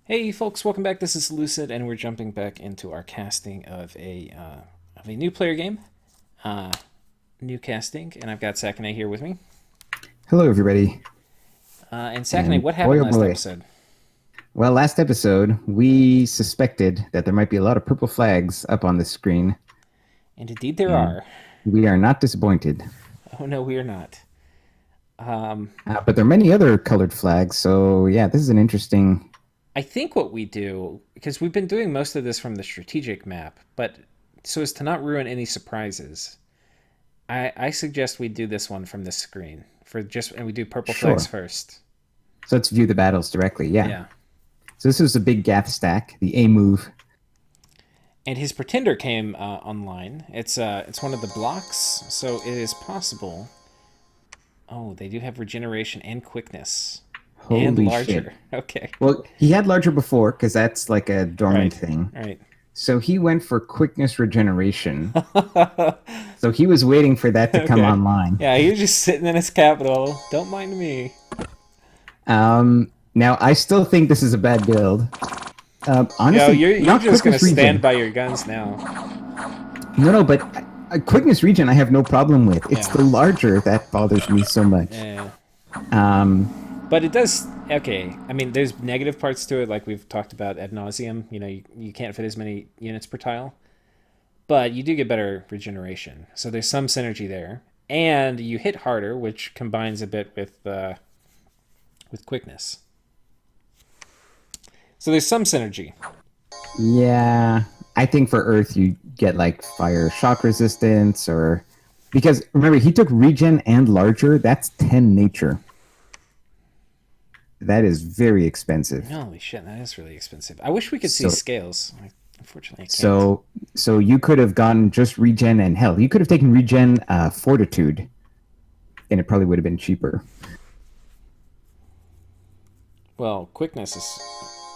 Hey folks, welcome back. This is Lucid, and we're jumping back into our casting of a new player game. Uh, New casting, and I've got Sakane here with me. Hello, everybody. And Sakane, And what boy, happened oh last boy. episode? Well, last episode, we suspected that there might be a lot of purple flags up on the screen, And indeed, there and are. we are not disappointed. Oh no, we are not. Um, But there are many other colored flags, so yeah, this is an interesting. I think what we do, because we've been doing most of this from the strategic map, but so as to not ruin any surprises, I suggest we do this one from the screen and we do purple flags Sure. first. So let's view the battles directly. Yeah. Yeah. So this is a big Gath stack, the A move. And his pretender came online. It's one of the blocks, so it is possible. Oh, they do have regeneration and quickness and Holy shit. larger. Okay, Well, he had larger before because that's like a dormant right, thing. right. So he went for quickness regeneration. So he was waiting for that to come Okay, online. yeah, he was just sitting in his capital. Don't mind me. Now, I still think this is a bad build. Yo, Honestly, you're not just gonna quickness stand regen. by your guns now. No, but quickness regen I have no problem with. It's Yeah, the larger that bothers me so much. yeah. Um, But it does. Okay, I mean, there's negative parts to it, like we've talked about ad nauseum. You can't fit as many units per tile, but you do get better regeneration. So there's some synergy there, and you hit harder, which combines a bit with quickness. So there's some synergy. yeah, I think for Earth you get like fire shock resistance or because remember he took regen and larger. That's 10 nature. That is very expensive. Holy shit, that is really expensive. I wish we could see So scales. Unfortunately, I can't. so so you could have gone just regen and hell. You could have taken regen fortitude, and it probably would have been cheaper. Well, quickness is.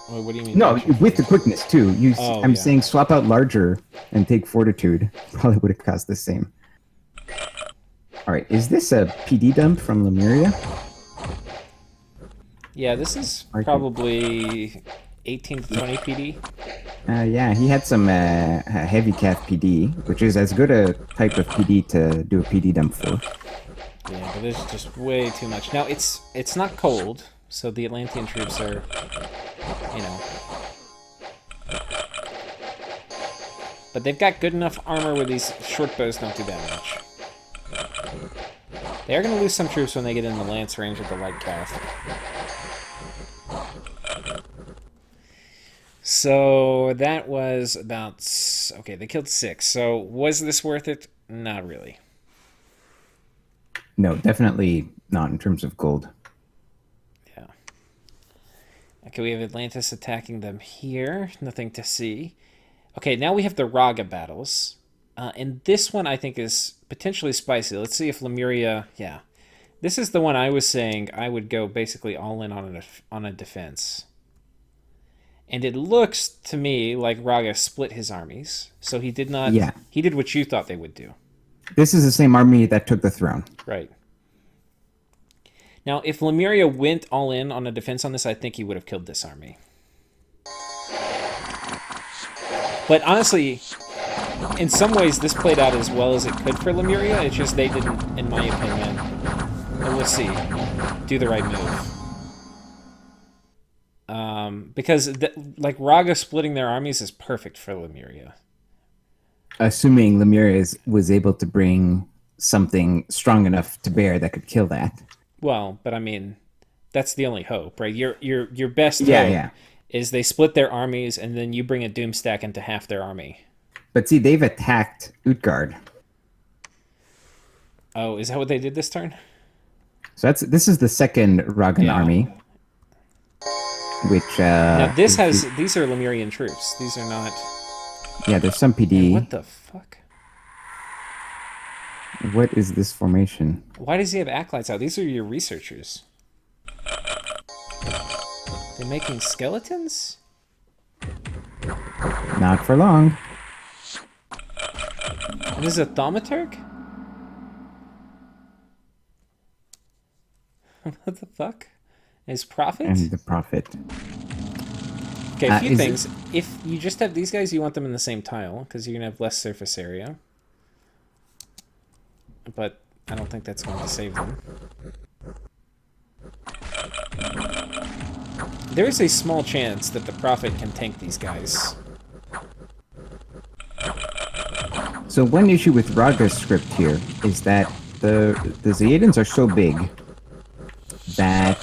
Well, what do you mean by No, cheaper? with the quickness too. Oh I'm yeah. saying swap out larger and take fortitude. Probably would have cost the same. All right, is this a PD dump from Lemuria? Yeah, this is Market. probably 18 to 20 PD. Yeah, he had some heavy calf PD, which is as good a type of PD to do a PD dump for. Yeah, but there's just way too much. Now it's not cold, so the Atlantean troops are, you know, but they've got good enough armor where these short bows don't do that much. They are going to lose some troops when they get in the lance range of the light calf. So that was about okay. They killed 6. So was this worth it? Not really. No, definitely not in terms of gold. Yeah. Okay, we have Atlantis attacking them here. Nothing to see. Okay, now we have the Raga battles. And this one I think is potentially spicy. Let's see if Lemuria. Yeah. This is the one I was saying I would go basically all in on a defense. And it looks to me like Raga split his armies. So he did not. Yeah, He did what you thought they would do. this is the same army that took the throne. Right. Now, if Lemuria went all in on a defense on this, I think he would have killed this army. But honestly, in some ways, this played out as well as it could for Lemuria. It's just they didn't, in my opinion, and we'll see, do the right move. Because like Raga splitting their armies is perfect for Lemuria. Assuming Lemuria was able to bring something strong enough to bear that could kill that. Well, but I mean, that's the only hope, right? Your best Yeah, hope yeah. is they split their armies and then you bring a Doomstack into half their army. But see, they've attacked Utgard. Oh, is that what they did this turn? So this is the second Ragan Yeah. army, which Now this if has you, these are Lemurian troops. These are not. yeah, there's some And PD. what the fuck? What is this formation? Why does he have acolytes out? These are your researchers. They're making skeletons? Not for long. And this is a thaumaturg? What the fuck? His prophet? And the prophet. Okay, a few Is it? things. If you just have these guys, you want them in the same tile because you're gonna have less surface area. But I don't think that's going to save them. There is a small chance that the Prophet can tank these guys. So one issue with Raga's script here is that the Zeidans are so big that,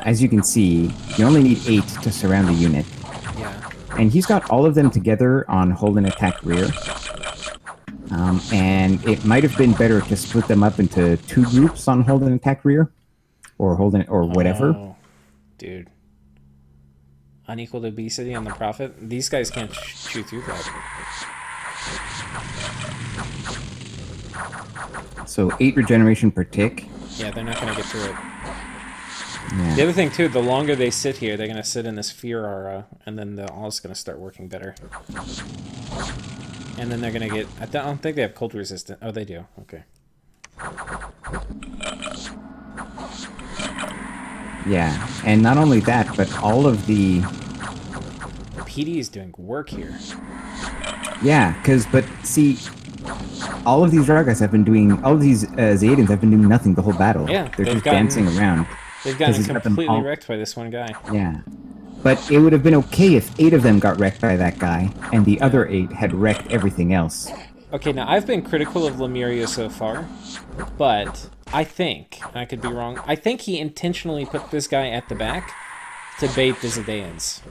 as you can see, you only need 8 to surround the unit. Yeah. And he's got all of them together on hold and attack rear. And it might have been better to split them up into 2 groups on hold and attack rear, or or whatever. Oh, dude. Unequaled obesity on the Prophet? These guys can't chew through that. So 8 regeneration per tick. Yeah, they're not going to get through it. Yeah. The other thing, too, the longer they sit here, they're going to sit in this fear aura, and then the all's going to start working better. And then they're going to get... I don't think they have cold resistant. Oh, they do. Okay. Yeah, and not only that, but all of the... PD is doing work here. Yeah, but see, all of these Ragas have been doing... All of these Zeidans have been doing nothing the whole battle. Yeah, They're just dancing around. They've gotten he's got them completely all- wrecked by this one guy. Yeah. But it would have been okay if 8 of them got wrecked by that guy, and the other 8 had wrecked everything else. Okay, now I've been critical of Lemuria so far, but I think, I could be wrong, I think he intentionally put this guy at the back to bait the Zedeans.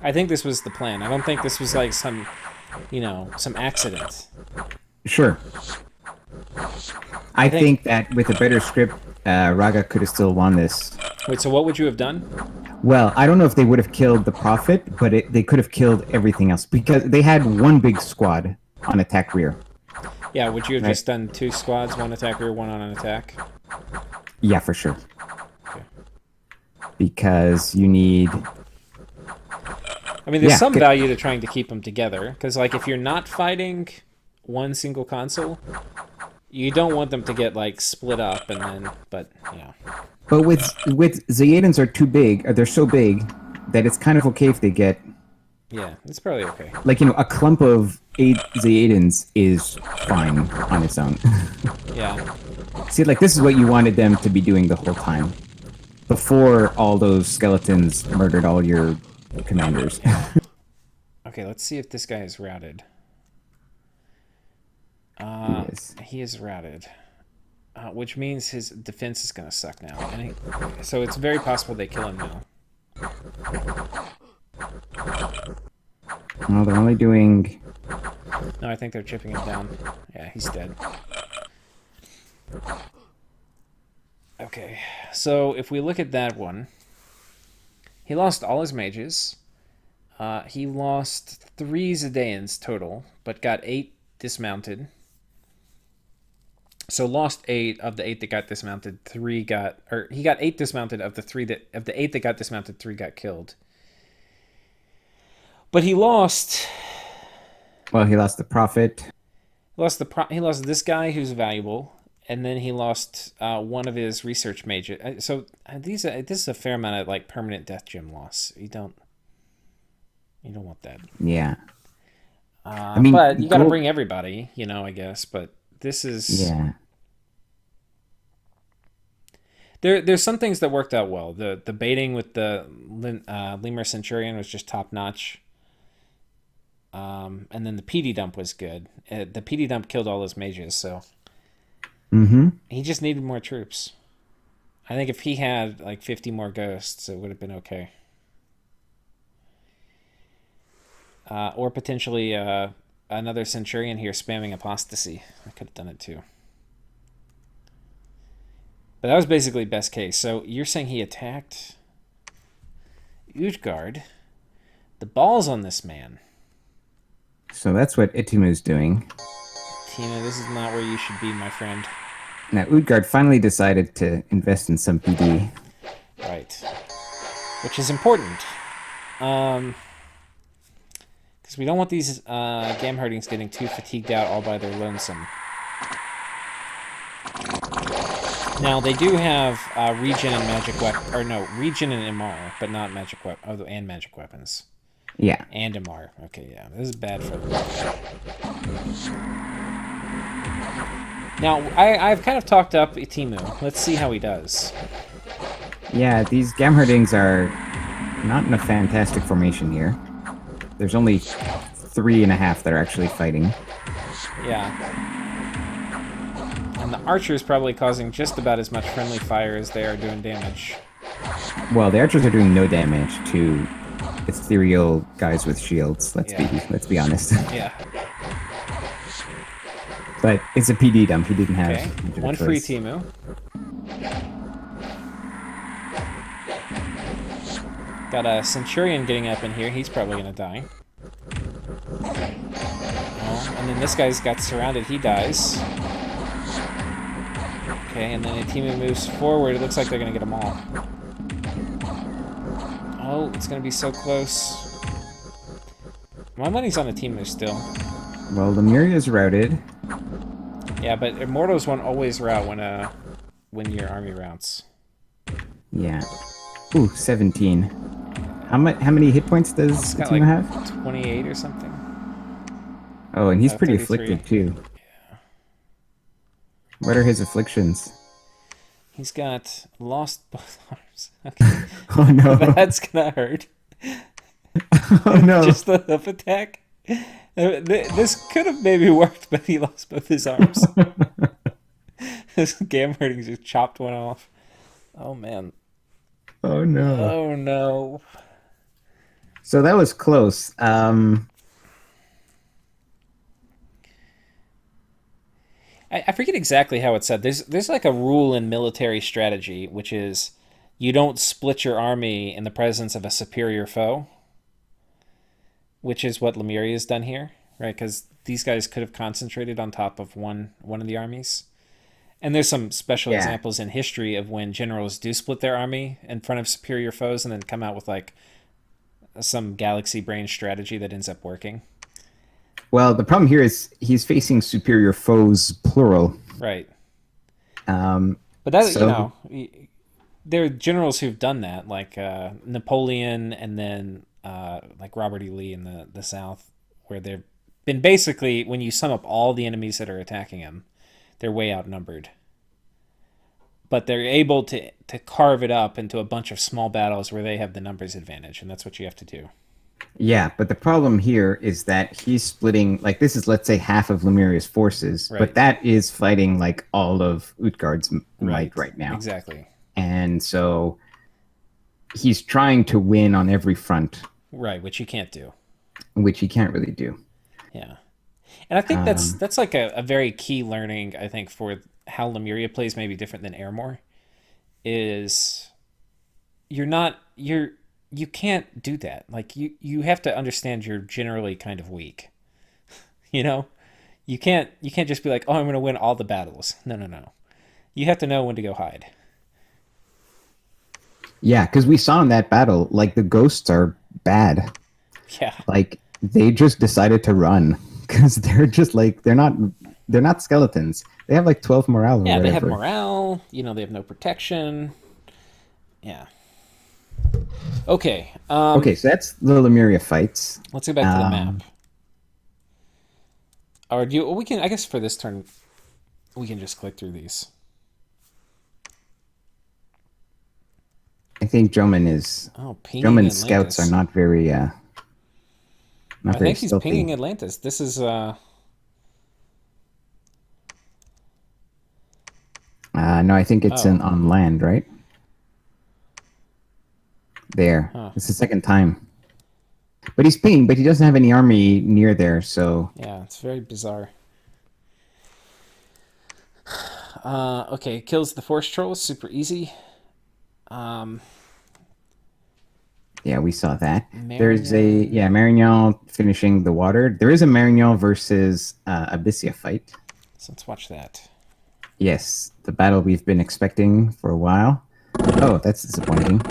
I think this was the plan. I don't think this was like some, some accident. Sure. I think that with a better script, Raga could have still won this. Wait, so what would you have done? Well, I don't know if they would have killed the Prophet, but they could have killed everything else, because they had one big squad on attack rear. Yeah, would you have Right. just done 2 squads, 1 attack rear, 1 on an attack? Yeah, for sure. Okay. Because you need... I mean, there's Yeah, some good. value to trying to keep them together, because, like, if you're not fighting one single console, you don't want them to get, like, split up and then, but, yeah. But with Zeidans are too big, or they're so big, that it's kind of okay if they get... Yeah, it's probably okay. Like, a clump of 8 Zeidans is fine on its own. Yeah. See, like, this is what you wanted them to be doing the whole time. Before all those skeletons murdered all your commanders. Okay, let's see if this guy is routed. Yes. He is routed. Which means his defense is going to suck now. So it's very possible they kill him now. Well, they're only doing... No, I think they're chipping him down. Yeah, he's dead. Okay, so if we look at that one, he lost all his mages. He lost 3 Zedeans total, but got 8 dismounted. So lost 8 of the 8 that got dismounted. 3 got, or he got 8 dismounted of the 8 that got dismounted. 3 got killed. But he lost. Well, he lost the Prophet. He lost this guy who's valuable, and then he lost one of his research mages. So this is a fair amount of like permanent death gem loss. You don't want that. Yeah. I mean, but you got to bring everybody, I guess. But this is Yeah. There's some things that worked out well. The baiting with the Lemur Centurion was just top notch. And then the PD dump was good. The PD dump killed all his mages, so he just needed more troops. I think if he had like 50 more ghosts, it would have been okay. Or potentially another Centurion here spamming apostasy. I could have done it too. But that was basically best case. So you're saying he attacked Utgard. The ball's on this man. So that's what Itimu's doing. Tina, this is not where you should be, my friend. Now, Utgard finally decided to invest in some PD. Right. Which is important. Because we don't want these Gamherdings getting too fatigued out all by their lonesome. Now they do have regen and magic weapon, or no, regen and MR, but not magic weapon. Oh, and magic weapons Yeah. and MR. Okay, yeah, this is bad for them. Now I've kind of talked up Itimu. Let's see how he does. Yeah, these Gamherdings are not in a fantastic formation here. There's only 3.5 that are actually fighting. Yeah. And the archer is probably causing just about as much friendly fire as they are doing damage. Well, the archers are doing no damage to ethereal guys with shields. Let's be honest. Yeah. But it's a PD dump. He didn't have Okay. much of a One free choice. Timu. Got a Centurion getting up in here. He's probably going to die. Oh, and then this guy's got surrounded. He dies. Okay, and then Itimu moves forward. It looks like they're going to get them all. Oh, it's going to be so close. My money's on Itimu still. Well, Lemuria is routed. Yeah, but Immortals won't always route when your army routes. Yeah. Ooh, 17. How many hit points does It's got Atimu like have? 28 or something. Oh, and he's pretty 33. afflicted too. What are his afflictions? He's got lost both arms. Okay, Oh no! that's gonna hurt. Oh no! Just the hoof attack. This could have maybe worked, but he lost both his arms. This Gamherding just chopped one off. Oh man. Oh no! Oh no. So that was close. I forget exactly how it's said. There's like a rule in military strategy, which is you don't split your army in the presence of a superior foe, which is what Lemuria has done here, right? Because these guys could have concentrated on top of one of the armies. And there's some special examples in history of when generals do split their army in front of superior foes and then come out with like some galaxy brain strategy that ends up working. Well, the problem here is he's facing superior foes, plural. Right. But that, so, there are generals who've done that, like Napoleon and then like Robert E. Lee in the South, where they've been basically, when you sum up all the enemies that are attacking him, they're way outnumbered. But they're able to carve it up into a bunch of small battles where they have the numbers advantage, and that's what you have to do. Yeah, but the problem here is that he's splitting, like, this is, let's say, half of Lemuria's forces, right. But that is fighting, like, all of Utgard's might right now. Exactly. And so he's trying to win on every front. Right, which he can't do. Which he can't really do. Yeah. And I think that's like a very key learning, I think, for how Lemuria plays maybe different than Airmore, is you can't do that. Like you have to understand you're generally kind of weak. You know? You can't just be like, "Oh, I'm going to win all the battles." No. You have to know when to go hide. Yeah, cuz we saw in that battle, like, the ghosts are bad. Yeah. Like, they just decided to run cuz they're just like they're not skeletons. They have like 12 morale or whatever. Yeah, they have morale, they have no protection. Yeah. Okay. Okay, so that's the Lemuria fights. Let's go back to the map. Or we can, I guess for this turn, we can just click through these. I think Joman is... Joman's scouts are not very... I think he's pinging Atlantis. This is... no, I think it's on land, right? There. Huh. It's the second time. But he's pinging, but he doesn't have any army near there, so... Yeah, it's very bizarre. Okay, kills the force troll. Super easy. Yeah, we saw that. There's a... Yeah, Marignan finishing the water. There is a Marignan versus Abyssia fight. So let's watch that. Yes, the battle we've been expecting for a while. Oh, that's disappointing.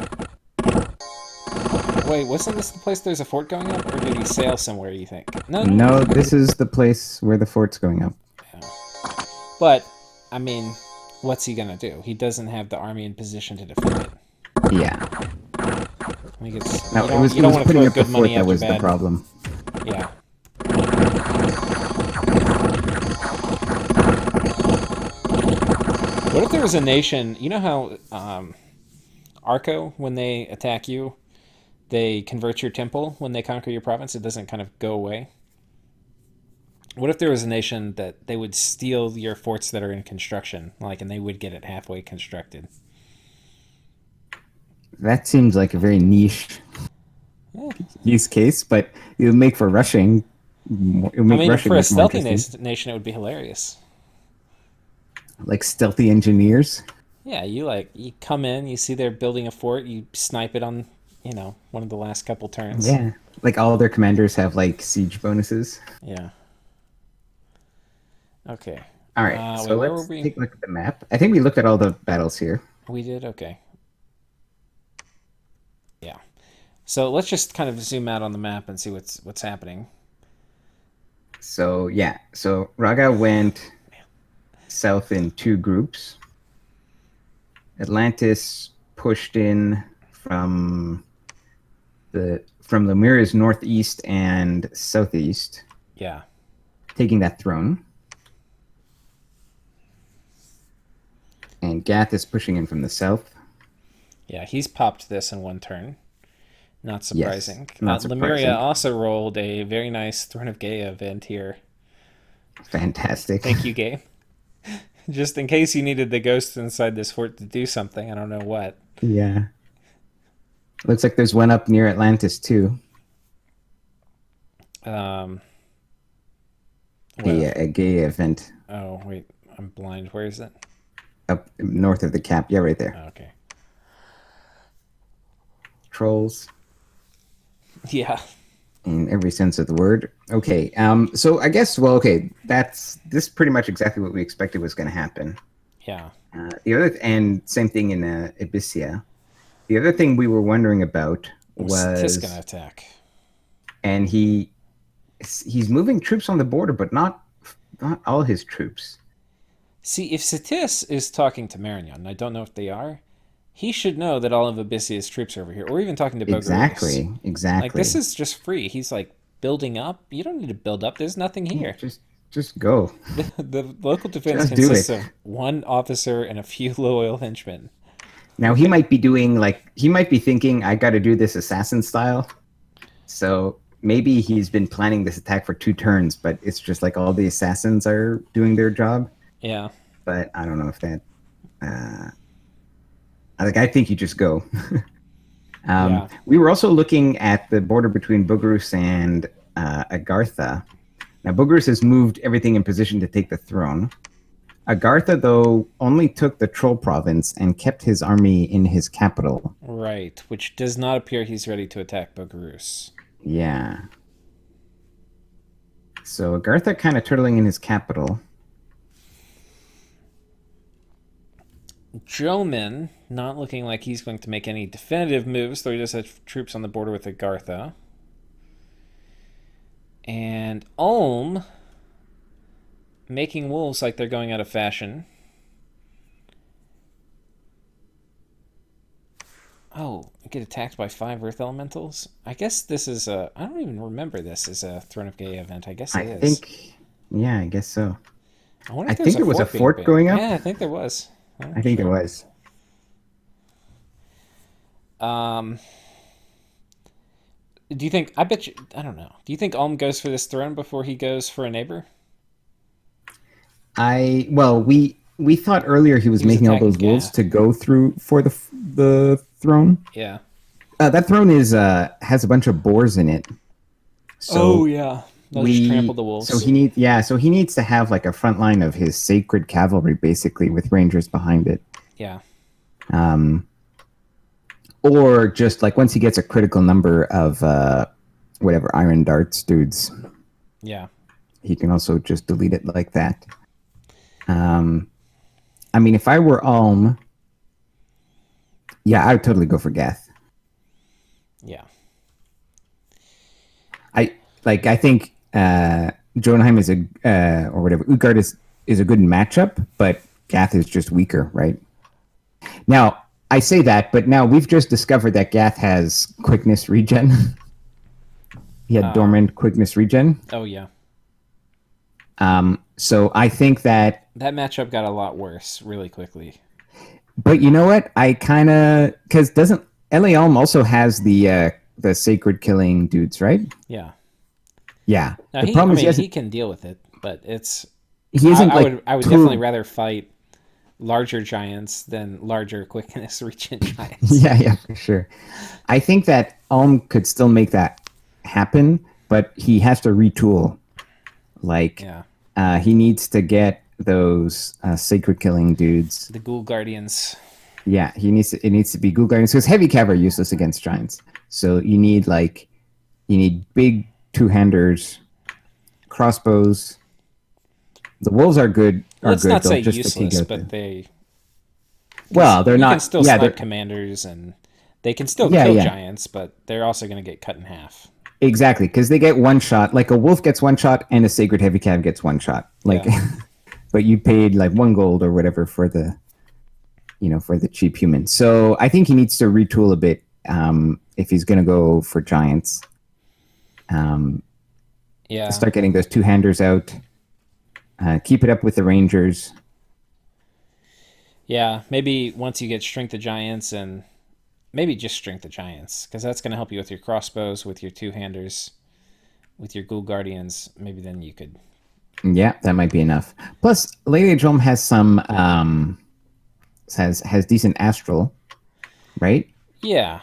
Wait, wasn't this the place there's a fort going up? Or did he sail somewhere, you think? No, this is the place where the fort's going up. Yeah. But, I mean, what's he gonna do? He doesn't have the army in position to defend it. Yeah. I think it's No, you it don't was want to throw putting up the good fort money that after was the bad. problem. Yeah. What if there was a nation? You know how Arco, when they attack you, they convert your temple when they conquer your province. It doesn't kind of go away. What if there was a nation that they would steal your forts that are in construction, like, and they would get it halfway constructed? That seems like a very niche Eh. use case, but it would make for rushing. It would I make mean, for rushing a much more stealthy interesting. nation, it would be hilarious. Like stealthy engineers. Yeah, you come in, you see they're building a fort, you snipe it on, one of the last couple turns. Yeah. Like all their commanders have like siege bonuses. Yeah. Okay. All right, Wait, so where were let's we? take a look at the map. I think we looked at all the battles here. We did okay. Yeah. So let's just kind of zoom out on the map and see what's happening. So yeah, so Raga went south in two groups. Atlantis pushed in from Lemuria's northeast and southeast, Yeah. taking that throne. And Gath is pushing in from the south. Yeah, he's popped this in one turn. Not Yes, surprising. not Lemuria surprising. also rolled a very nice Throne of Gaia event here. Fantastic. Thank you, game. Just in case you needed the ghost inside this fort to do something. I don't know what. Yeah. Looks like there's one up near Atlantis too. Um, A, where? a gay event Oh, wait. I'm blind. Where is it? up north of the cap. Yeah, right there. Oh, okay. Trolls Yeah. in every sense of the word. Okay. So I guess okay, that's this pretty much exactly what we expected was going to happen. Yeah. The other and same thing in Abyssia. The other thing we were wondering about Was Tis gonna was, attack? and he's moving troops on the border, but not all his troops. See, if Satis is talking to Marignon, I don't know if they are, he should know that all of Abyssia's troops are over here, or even talking to Bogarus. Exactly, Like, this exactly. is just free. He's like, building up? You don't need to build up. There's nothing Yeah, here. just go, The local defense just do consists it. of one officer and a few loyal henchmen. Now he might be doing like he might be thinking, I got to do this assassin style. So maybe he's been planning this attack for 2 turns, but it's just like all the assassins are doing their job. Yeah. But I don't know if that. Uh, I think you just go. Yeah. We were also looking at the border between Bugarus and Agartha. Now Bugarus has moved everything in position to take the throne. Agartha, though, only took the Troll province and kept his army in his capital. Right. Which does not appear he's ready to attack Bogarus. Yeah. So Agartha kind of turtling in his capital. Jomin, not looking like he's going to make any definitive moves, though he does have troops on the border with Agartha. And Ulm making wolves like they're going out of fashion. Oh, get attacked by 5 Earth Elementals? I guess this is a... I don't even remember this as a Throne of Gaia event. I guess I it is. think, yeah, I guess so. I wonder I if there's think a there was a fort being fort built. going up. Yeah, I think there was. Oh, I think there sure. was. Um, do you think... I bet you... I don't know. Do you think Ulm goes for this throne before he goes for a neighbor? We thought earlier he was He was making all attacking those wolves to Gath. go through for the throne. Yeah. That throne is has a bunch of boars in it. Oh, So yeah. They'll just trample the wolves. so he needs to have like a front line of his sacred cavalry basically with rangers behind it. Yeah. Um, or just like once he gets a critical number of whatever iron darts dudes, Yeah. he can also just delete it like that. I mean, if I were Ulm, yeah, I would totally go for Gath. Yeah. I think Jotunheim is or whatever Utgard is a good matchup, but Gath is just weaker, right? Now, I say that, but now we've just discovered that Gath has quickness regen. He had dormant quickness regen. Oh yeah, So I think that, that matchup got a lot worse really quickly. but you know what? I kind of because doesn't Elielm also has the sacred killing dudes, right? Yeah. Yeah. Now The he, I problem is mean, he can deal with it, but it's. he isn't like I would definitely too. rather fight larger giants than larger quickness regen giants. Yeah, yeah, for sure. I think that Ulm could still make that happen, but he has to retool. Like, Yeah. he needs to get those sacred killing dudes. The Ghoul Guardians. Yeah, it needs to be Ghoul Guardians because heavy cav are useless against giants. So you need big two-handers, crossbows. The wolves are good. Let's not They'll say just fatigue useless, out but the. they. Well, they're You can not. still Yeah, snipe they're commanders and they can still yeah, kill yeah. giants, but they're also going to get cut in half. Exactly, because they get one shot. Like a wolf gets one shot, and a sacred heavy cav gets one shot. Like, Yeah. but you paid like 1 gold or whatever for the, for the cheap human. So I think he needs to retool a bit if he's going to go for giants. Yeah. Start getting those two-handers out. Keep it up with the rangers. Yeah. Maybe once you get Strength of Giants and maybe just Strength of Giants, because that's going to help you with your crossbows, with your two-handers, with your Ghoul Guardians. Maybe then you could. Yeah, that might be enough. Plus, Lady Drum has some has decent astral, right? Yeah.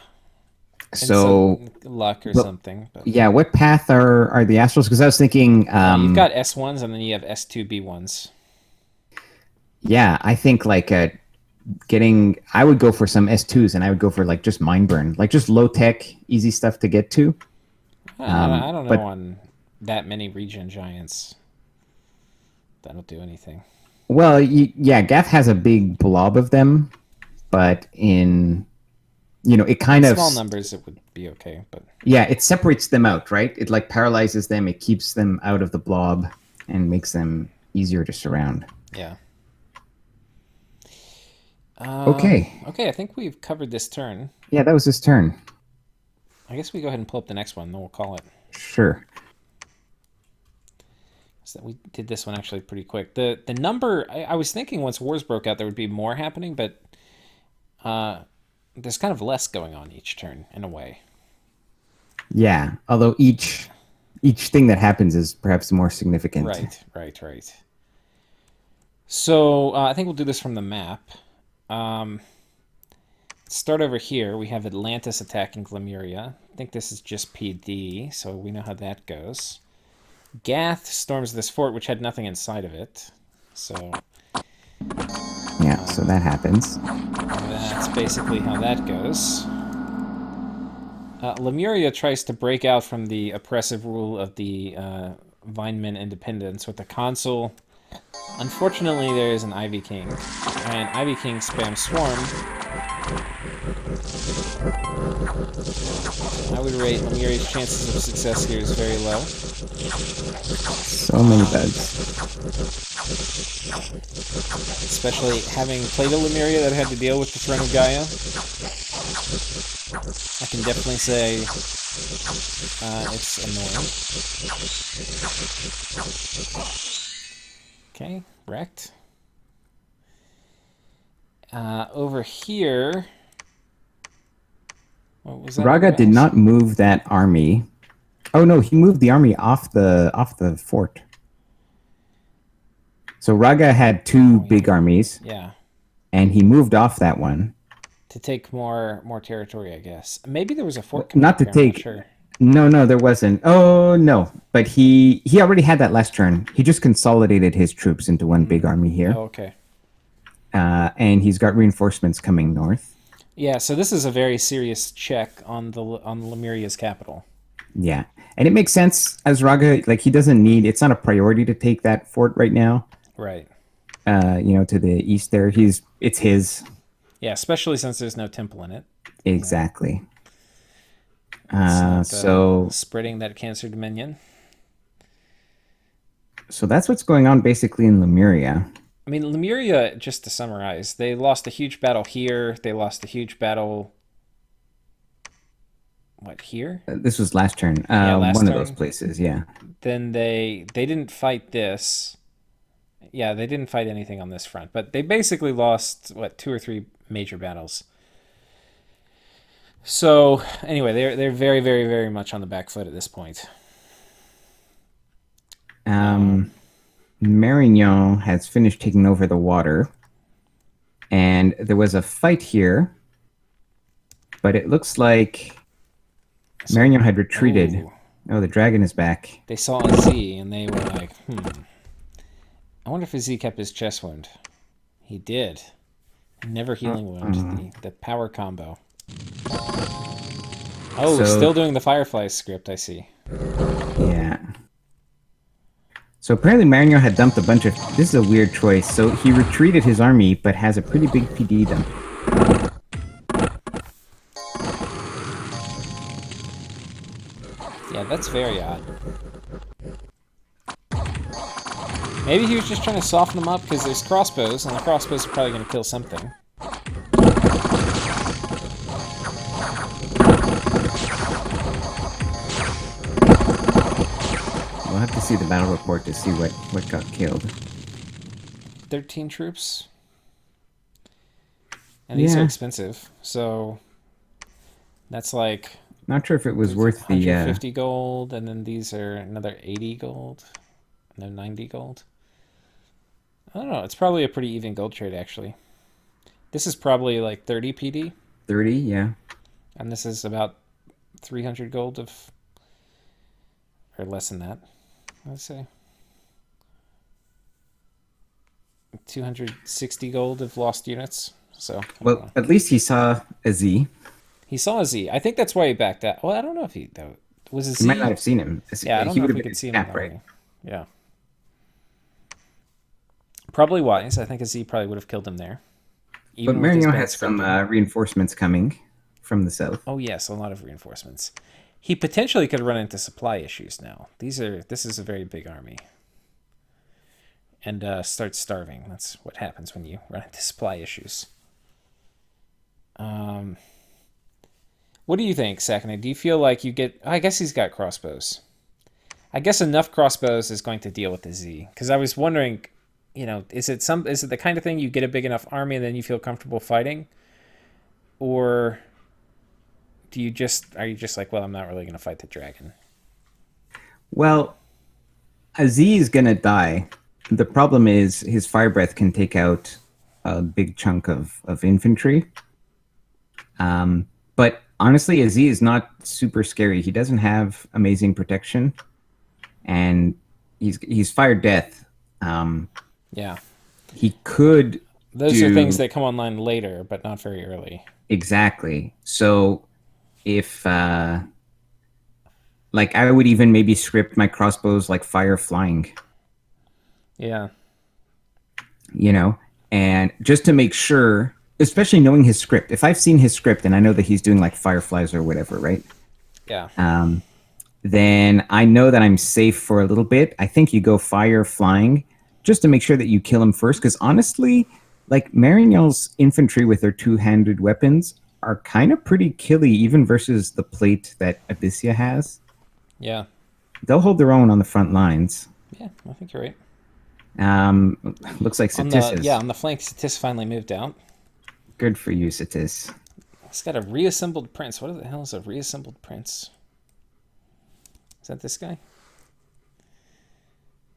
And So, some luck or but, something. But yeah, what path are the astrals? Because I was thinking, you've got S1s and then you have S2B1s. yeah, I think like getting. I would go for some S2s, and I would go for like just mind burn, like just low tech, easy stuff to get to. I don't know But on that many regen giants. That'll do anything. well, yeah, Gaff has a big blob of them, but it kind of Small numbers, it would be okay, but yeah, it separates them out, right? It like paralyzes them, it keeps them out of the blob and makes them easier to surround. yeah. Okay. Okay, I think we've covered this turn. Yeah, that was his turn. I guess we go ahead and pull up the next one, then we'll call it. Sure. So we did this one actually pretty quick. The number, I was thinking once wars broke out there would be more happening, but there's kind of less going on each turn in a way. Yeah, although each thing that happens is perhaps more significant. Right. So I think we'll do this from the map. Start over here. We have Atlantis attacking Lemuria. I think this is just PD, so we know how that goes. Gath storms this fort, which had nothing inside of it. So Yeah, so that happens. that's basically how that goes. Lemuria tries to break out from the oppressive rule of the Vineman Independence with the consul. Unfortunately, there is an Ivy King, and Ivy King spams Swarm. I would rate Lemuria's chances of success here is very low. So many bugs. Especially having played a Lemuria that had to deal with the Throne of Gaia. I can definitely say it's annoying. Okay, wrecked. Over here... What was that? Raga did not move that army. Oh no, he moved the army off the fort. So Raga had two big armies. Yeah. And he moved off that one. To take more territory, I guess. Maybe there was a fort not to there, take. I'm not sure. No, there wasn't. Oh no, but he already had that last turn. He just consolidated his troops into one big army here. Oh, okay. And he's got reinforcements coming north. Yeah, so this is a very serious check on Lemuria's capital. Yeah, and it makes sense as Raga. Like he doesn't need. It's not a priority to take that fort right now. Right. To the east there. It's his. Yeah, especially since there's no temple in it. Exactly. So spreading that Cancer Dominion. So that's what's going on basically in Lemuria. I mean, Lemuria, just to summarize, they lost a huge battle here. They lost a huge battle, what, here? This was last turn. Yeah, last One of those turn. places, yeah. Then they didn't fight this. Yeah, they didn't fight anything on this front, but they basically lost, what, two or three major battles. So anyway, they're very, very, very much on the back foot at this point. Um, Marignan has finished taking over the water, and there was a fight here, but it looks like Marignan had retreated. Oh, Oh, the dragon is back. they saw a Z and they were like, I wonder if a Z kept his chest wound. He did. Never healing wound. The power combo. Oh, So- still doing the Firefly script, I see. Yeah. So apparently Marignan had dumped a bunch of... This is a weird choice. So he retreated his army, but has a pretty big PD dump. Yeah, that's very odd. Maybe he was just trying to soften them up because there's crossbows, and the crossbows are probably going to kill something. We'll have to see the battle report to see what got killed. 13 troops. And these are Yeah. expensive, so that's like Not sure if it was worth the... 150 gold, and then these are another 80 gold. No, 90 gold. I don't know. It's probably a pretty even gold trade, actually. This is probably like 30 PD, 30, yeah. and this is about 300 gold of... Or less than that, let's say. 260 gold of lost units. So, I don't Well, know. at least he saw a Z. He saw a Z. I think that's why he backed out. Well, I don't know if he... That was a Z. You might not have seen him. Yeah, I don't he know would if have we been could see him cap, in the right? army. Yeah. Probably wise. I think a Z probably would have killed him there. But Even with his Marignan bad has some scripting. reinforcements coming from the south. Oh yes, a lot of reinforcements. He potentially could run into supply issues now. This is a very big army. And start starving. That's what happens when you run into supply issues. What do you think, Sakane? Do you feel like you get... I guess he's got crossbows. I guess enough crossbows is going to deal with the Z. Because I was wondering, is it the kind of thing you get a big enough army and then you feel comfortable fighting? Or are you just like, well, I'm not really going to fight the dragon? Well, a Z is gonna die. The problem is his fire breath can take out a big chunk of infantry. But honestly, a Z is not super scary. He doesn't have amazing protection, and he's fire death. Yeah. He could Those are things that come online later, but not very early. exactly. So if like I would even maybe script my crossbows like fire flying. Yeah. And just to make sure, especially knowing his script. If I've seen his script and I know that he's doing like fireflies or whatever, right? Yeah. Then I know that I'm safe for a little bit. I think you go fire flying just to make sure that you kill him first. Because honestly, like Marignan's infantry with their two-handed weapons are kind of pretty killy, even versus the plate that Abyssia has. Yeah. They'll hold their own on the front lines. Yeah, I think you're right. Looks like On Satis is. on the flank, Satis finally moved out. Good for you, Satis. It's got a reassembled prince. What the hell is a reassembled prince? Is that this guy?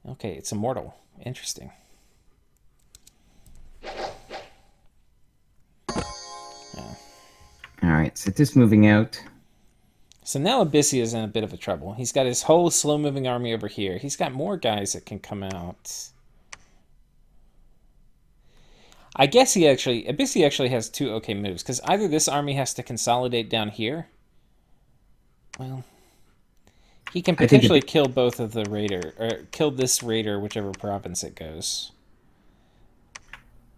Okay, it's immortal. Interesting. All right, Satis moving out. So now Abyssia is in a bit of a trouble. He's got his whole slow-moving army over here. He's got more guys that can come out. I guess Abyssia actually has two okay moves, because either this army has to consolidate down here. Well, he can potentially kill both of the raider, or kill this raider, whichever province it goes.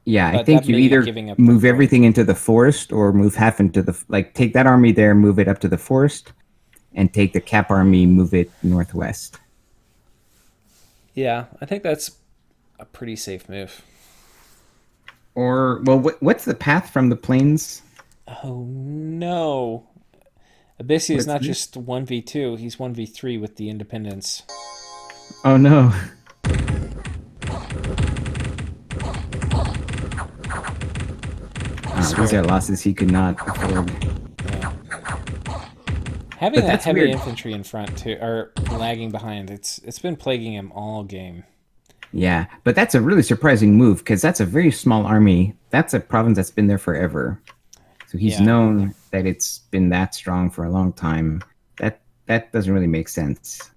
Yeah, I But think that you may be either giving up move control. everything into the forest or move half into the take that army there, move it up to the forest, and take the cap army, move it northwest. Yeah, I think that's a pretty safe move. Or well, what's the path from the plains? Oh no. Abyssi is What's not this? just 1v2, he's 1v3 with the Independence. Oh no. I These are swear. losses he could not afford. Yeah. Having But that that's heavy weird. infantry in front too, or lagging behind, it's been plaguing him all game. Yeah, but that's a really surprising move because that's a very small army. That's a province that's been there forever. So he's Yeah. known that it's been that strong for a long time. That doesn't really make sense.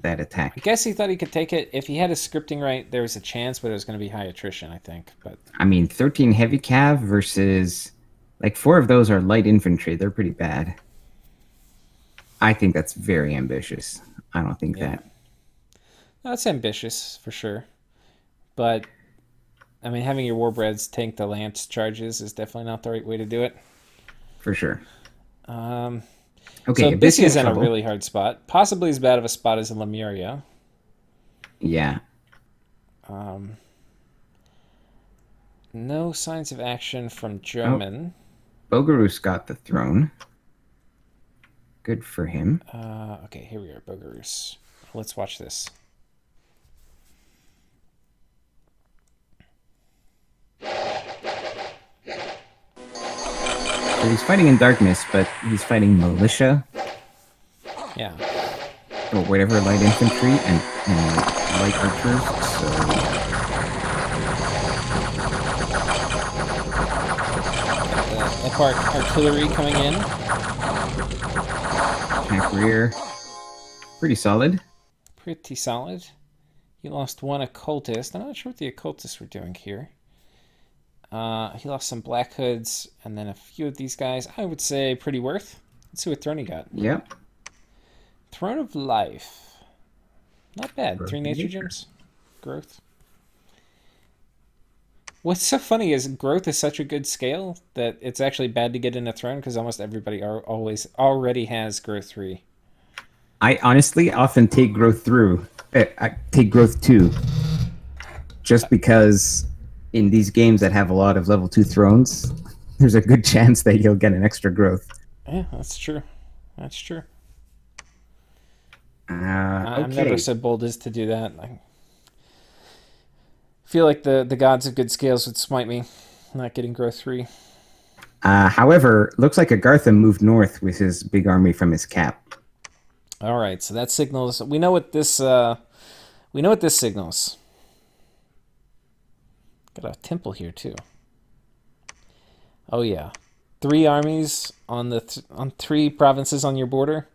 That I attack. guess he thought he could take it. If he had his scripting right, there was a chance, but it was going to be high attrition, I think. But I mean, 13 heavy cav versus like four of those are light infantry. They're pretty bad. I think that's very ambitious. I don't think yeah, that that's ambitious for sure. But I mean, having your warbreads tank the lance charges is definitely not the right way to do it. for sure. Um, so Okay, Abyssi Abyssian is in a trouble. really hard spot, possibly as bad of a spot as in Lemuria. Yeah. Um, no signs of action from Oh, Joman. Bogarus got the throne. Good for him. Okay, here we are, Bogarus. Let's watch this. So he's fighting in darkness, but he's fighting militia Yeah, or whatever light infantry and light archers. So got the Eparch artillery coming in. attack rear, pretty solid. Pretty solid. He lost one occultist. I'm not sure what the occultists were doing here. He lost some Black Hoods and then a few of these guys. I would say pretty worth. Let's see what throne he got. Yep. Throne of Life. Not bad. Growth Three nature nature. gems. Growth. What's so funny is growth is such a good scale that it's actually bad to get in a throne because almost everybody always already has growth 3. I honestly often take growth through. I take growth two, just because in these games that have a lot of level two thrones, there's a good chance that you'll get an extra growth. Yeah, that's true. That's true. I'm never Okay. so bold as to do that. I feel like the gods of good scales would smite me not getting growth 3. However, looks like Agartha moved north with his big army from his cap. All right, so that signals we know what this signals. Got a temple here too. Oh yeah, 3 armies on on 3 provinces on your border.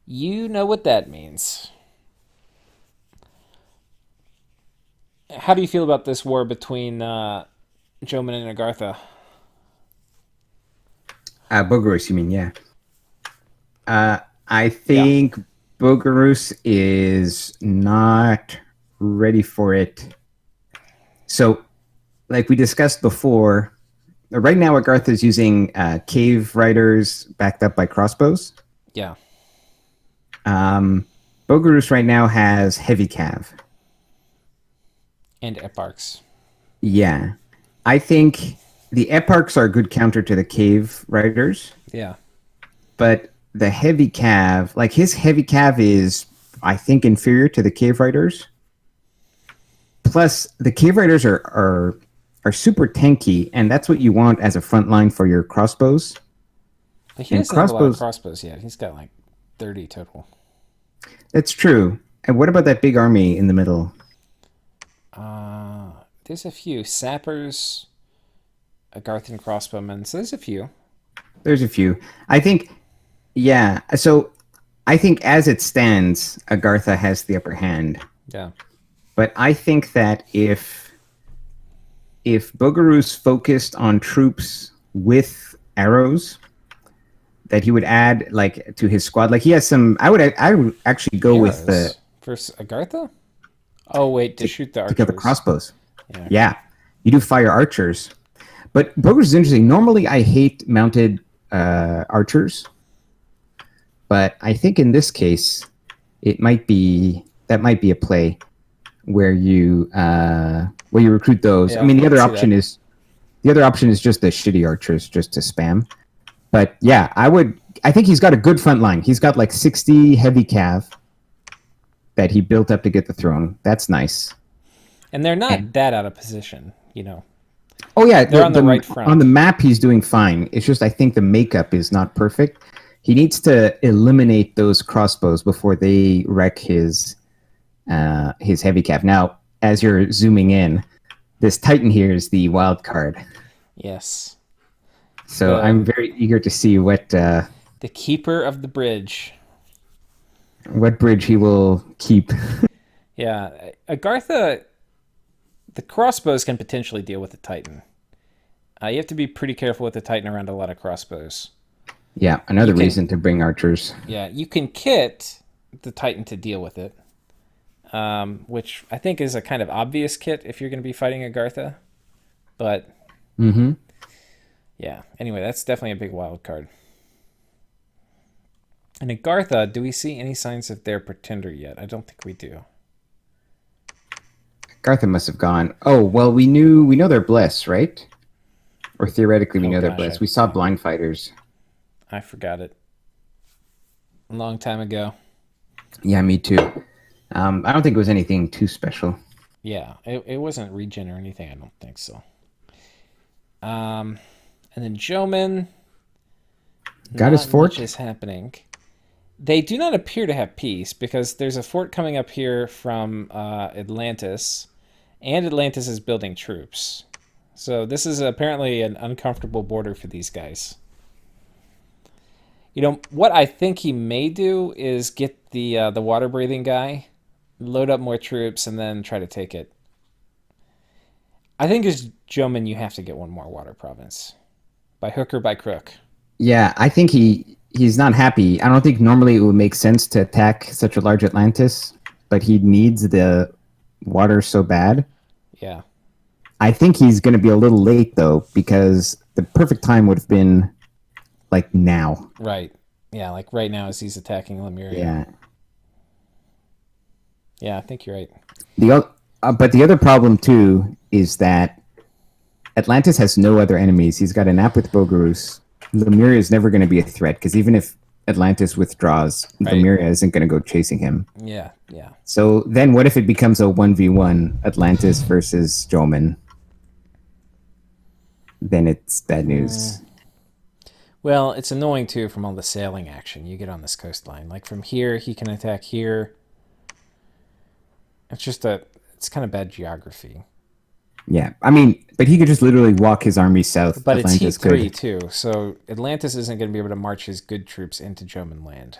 You know what that means. How do you feel about this war between Joman and Agartha? Bogarus, you mean? Yeah. I Yeah, think Bogarus is not ready for it. So, like we discussed before, right now Agartha is using cave riders backed up by crossbows. yeah, Um, Bogarus right now has heavy cav. and Eparchs. Yeah. I think the eparchs are a good counter to the cave riders, Yeah, but the heavy cav, like his heavy cav is, I think, inferior to the cave riders. Plus, the cave riders are super tanky, and that's what you want as a front line for your crossbows. but he And doesn't have a lot of crossbows, crossbows yet. He's got like 30 total. that's true. And what about that big army in the middle? There's a few sappers, Agarthan crossbowmen. So there's a few. There's a few. I think, yeah. So I think as it stands, Agartha has the upper hand. Yeah, But I think that if Bogarus focused on troops with arrows, that he would add like to his squad. Like he has some. I would actually go with the arrows versus Agartha. Oh wait, to to, shoot the to kill the archers. crossbows. Yeah, okay. Yeah, you do fire archers, but Bogarus is interesting. Normally, I hate mounted archers, but I think in this case, it might be that might be a play where you recruit those. I Yeah, mean, the I can other see option that. is The other option is just the shitty archers just to spam. But yeah, I think he's got a good front line. He's got like 60 heavy cav that he built up to get the throne. That's nice. And they're not And that out of position, you know. oh yeah, They're on the right on the front. map he's doing fine. It's just I think the makeup is not perfect. He needs to eliminate those crossbows before they wreck his heavy cav. Now, as you're zooming in, this Titan here is the wild card. Yes. So The I'm very eager to see the keeper of the bridge. what bridge he will keep. Yeah, Agartha, the crossbows can potentially deal with the Titan. You have to be pretty careful with the Titan around a lot of crossbows. Yeah, You another can, reason to bring archers. yeah, you can kit the Titan to deal with it, which I think is a kind of obvious kit if you're going to be fighting Agartha. But Mm-hmm. yeah, anyway, that's definitely a big wild card. And Agartha, do we see any signs of their pretender yet? I don't think we do. Gartham must have gone. Oh well, we know they're blessed, right? Or theoretically, we Oh know they're gosh, blessed. We saw blind fighters. I forgot it a long time ago. Yeah, me too. I don't think it was anything too special. Yeah, it wasn't regen or anything. I don't think so. Um, and then Joman, Got his not much fort. is happening. They do not appear to have peace because there's a fort coming up here from Atlantis, and Atlantis is building troops. So this is apparently an uncomfortable border for these guys. You know what I think he may do is get the water breathing guy, load up more troops, and then try to take it. I think as Joman, you have to get one more water province, by hook or by crook. Yeah, I think he's not happy. I don't think normally it would make sense to attack such a large Atlantis, but he needs the water so bad. Yeah, I think he's going to be a little late though, because the perfect time would have been like now. right. Yeah, like right now as he's attacking Lemuria. Yeah. Yeah, I think you're right. But the other problem too is that Atlantis has no other enemies. He's got an app with Bogarus. Lemuria is never going to be a threat because even if Atlantis withdraws, Right. Lemuria isn't going to go chasing him. Yeah, yeah. So then what if it becomes a 1v1 Atlantis versus Joman? Then it's bad news. Well, it's annoying too from all the sailing action you get on this coastline. Like from here, he can attack here. It's just it's kind of bad geography. Yeah. I mean, but he could just literally walk his army south. But it's Heat Atlantis 3 could. too, so Atlantis isn't going to be able to march his good troops into Joman land.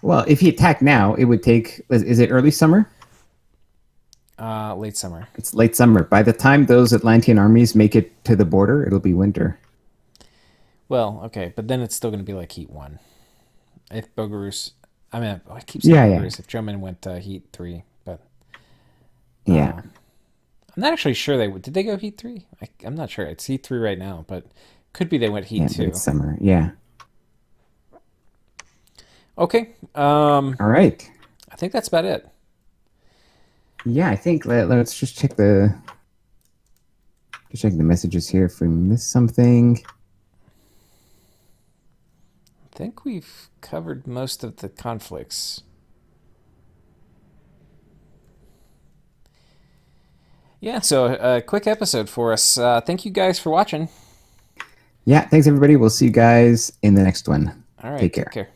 Well, if he attacked now, it would take. Is it early summer? Late summer. It's late summer. By the time those Atlantean armies make it to the border, it'll be winter. Well, okay, but then it's still going to be like Heat 1. If Bogarus... I mean, I keep saying Yeah, yeah. Bogarus if Joman went Heat 3, but... Yeah. I'm not actually sure they would. Did they go Heat 3? I'm not sure. It's Heat 3 right now, but could be they went Heat Yeah, 2. late summer. Yeah. Okay. All right. I think that's about it. Yeah, I think let's just check the messages here if we missed something. I think we've covered most of the conflicts. Yeah, so a quick episode for us. Thank you guys for watching. Yeah, thanks everybody. We'll see you guys in the next one. All right, Take take care. care.